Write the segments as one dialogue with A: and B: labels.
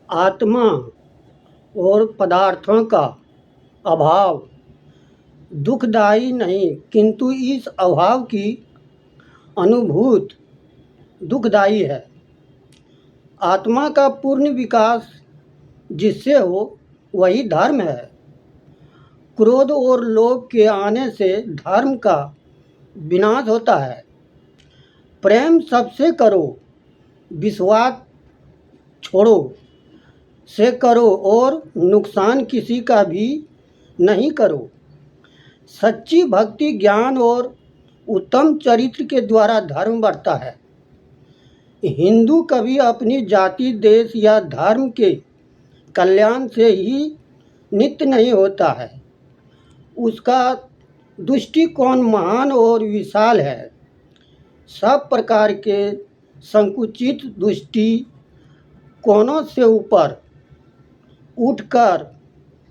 A: आत्मा और पदार्थों का अभाव दुखदायी नहीं, किंतु इस अभाव की अनुभूति दुखदायी है। आत्मा का पूर्ण विकास जिससे हो वही धर्म है। क्रोध और लोभ के आने से धर्म का विनाश होता है। प्रेम सबसे करो, विश्वास छोड़ो से करो और नुकसान किसी का भी नहीं करो। सच्ची भक्ति, ज्ञान और उत्तम चरित्र के द्वारा धर्म बढ़ता है। हिंदू कभी अपनी जाति, देश या धर्म के कल्याण से ही नित्य नहीं होता है। उसका दृष्टिकोण महान और विशाल है। सब प्रकार के संकुचित दृष्टिकोणों से ऊपर उठकर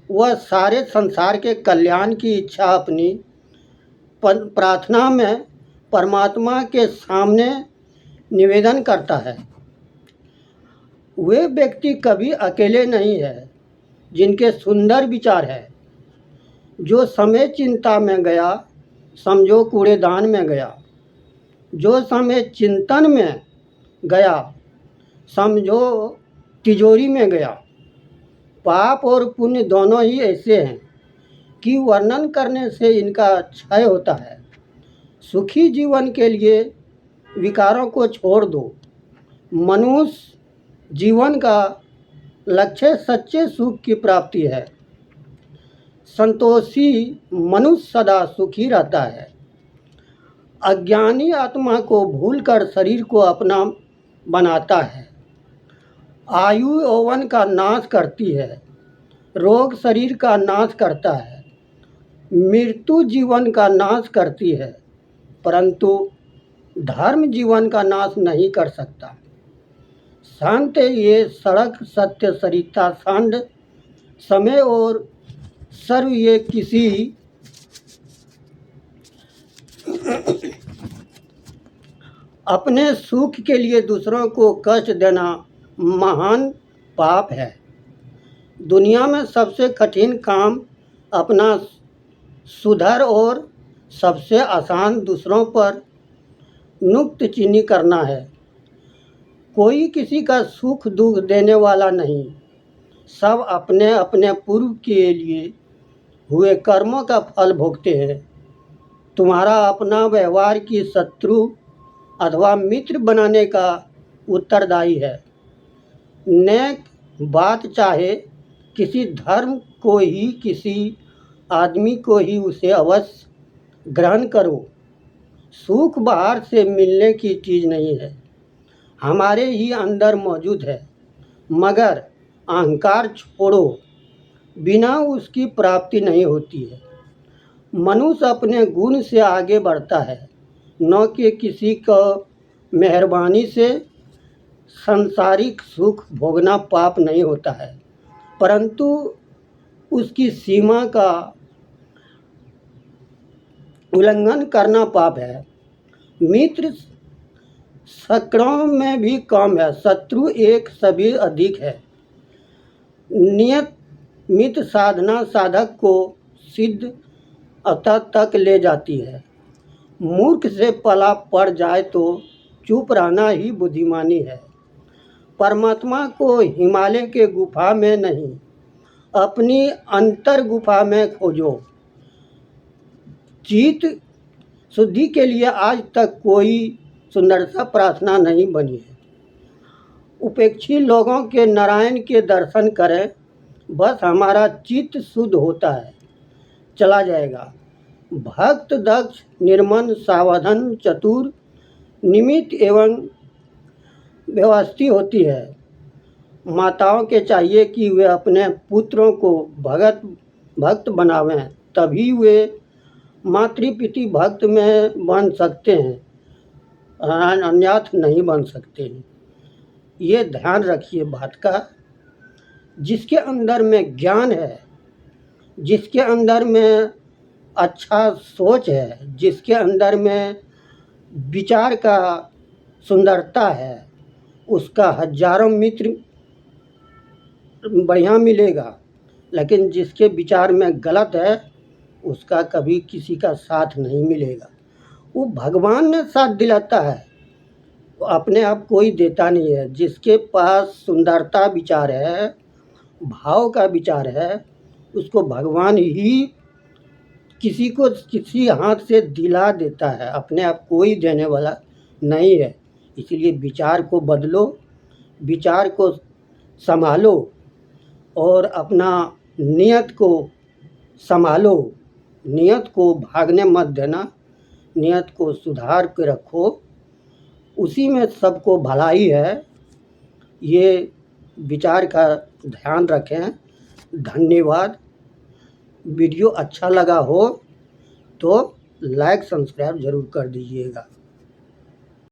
A: वह सारे संसार के कल्याण की इच्छा अपनी प्रार्थना में परमात्मा के सामने निवेदन करता है। वे व्यक्ति कभी अकेले नहीं है जिनके सुंदर विचार है। जो समय चिंता में गया समझो कूड़ेदान में गया, जो समय चिंतन में गया समझो तिजोरी में गया। पाप और पुण्य दोनों ही ऐसे हैं कि वर्णन करने से इनका क्षय होता है। सुखी जीवन के लिए विकारों को छोड़ दो। मनुष्य जीवन का लक्ष्य सच्चे सुख की प्राप्ति है। संतोषी मनुष्य सदा सुखी रहता है। अज्ञानी आत्मा को भूलकर शरीर को अपना बनाता है। आयु यौवन का नाश करती है, रोग शरीर का नाश करता है, मृत्यु जीवन का नाश करती है, परंतु धर्म जीवन का नाश नहीं कर सकता। शांत ये सड़क सत्य सरिता सांड, समय और सर्व ये किसी अपने सुख के लिए दूसरों को कष्ट देना महान पाप है। दुनिया में सबसे कठिन काम अपना सुधर और सबसे आसान दूसरों पर नुक्तचीनी करना है। कोई किसी का सुख दुख देने वाला नहीं। सब अपने अपने पूर्व के लिए हुए कर्मों का फल भोगते हैं। तुम्हारा अपना व्यवहार की शत्रु अथवा मित्र बनाने का उत्तरदायी है। नेक बात चाहे किसी धर्म को ही, किसी आदमी को ही, उसे अवश्य ग्रहण करो। सुख बाहर से मिलने की चीज़ नहीं है, हमारे ही अंदर मौजूद है। मगर अहंकार छोड़ो, बिना उसकी प्राप्ति नहीं होती है। मनुष्य अपने गुण से आगे बढ़ता है, न कि किसी को मेहरबानी से। सांसारिक सुख भोगना पाप नहीं होता है, परंतु उसकी सीमा का उल्लंघन करना पाप है। मित्र सैकड़ों में भी कम है, शत्रु एक सभी अधिक है। नियमित साधना साधक को सिद्ध अतः तक ले जाती है। मूर्ख से पला पड़ जाए तो चुप रहना ही बुद्धिमानी है। परमात्मा को हिमालय के गुफा में नहीं, अपनी अंतर गुफा में खोजो। चित्त शुद्धि के लिए आज तक कोई सुंदरता प्रार्थना नहीं बनी है। उपेक्षी लोगों के नारायण के दर्शन करें, बस हमारा चित्त शुद्ध होता है, चला जाएगा। भक्त दक्ष, निर्मल, सावधान, चतुर, निमित्त एवं व्यवस्थित होती है। माताओं के चाहिए कि वे अपने पुत्रों को भक्त बनावें, तभी वे मातृपितृ भक्त में बन सकते हैं, अन्यथा नहीं बन सकते हैं। ये ध्यान रखिए बात का। जिसके अंदर में ज्ञान है, जिसके अंदर में अच्छा सोच है, जिसके अंदर में विचार का सुंदरता है, उसका हजारों मित्र बढ़िया मिलेगा, लेकिन जिसके विचार में गलत है उसका कभी किसी का साथ नहीं मिलेगा। वो भगवान ने साथ दिलाता है, तो अपने आप कोई देता नहीं है। जिसके पास सुंदरता विचार है, भाव का विचार है, उसको भगवान ही किसी को किसी हाथ से दिला देता है, अपने आप कोई देने वाला नहीं है। इसलिए विचार को बदलो, विचार को संभालो और अपना नियत को संभालो। नियत को भागने मत देना, नियत को सुधार के रखो, उसी में सबको भलाई है। ये विचार का ध्यान रखें। धन्यवाद। वीडियो अच्छा लगा हो तो लाइक सब्सक्राइब ज़रूर कर दीजिएगा।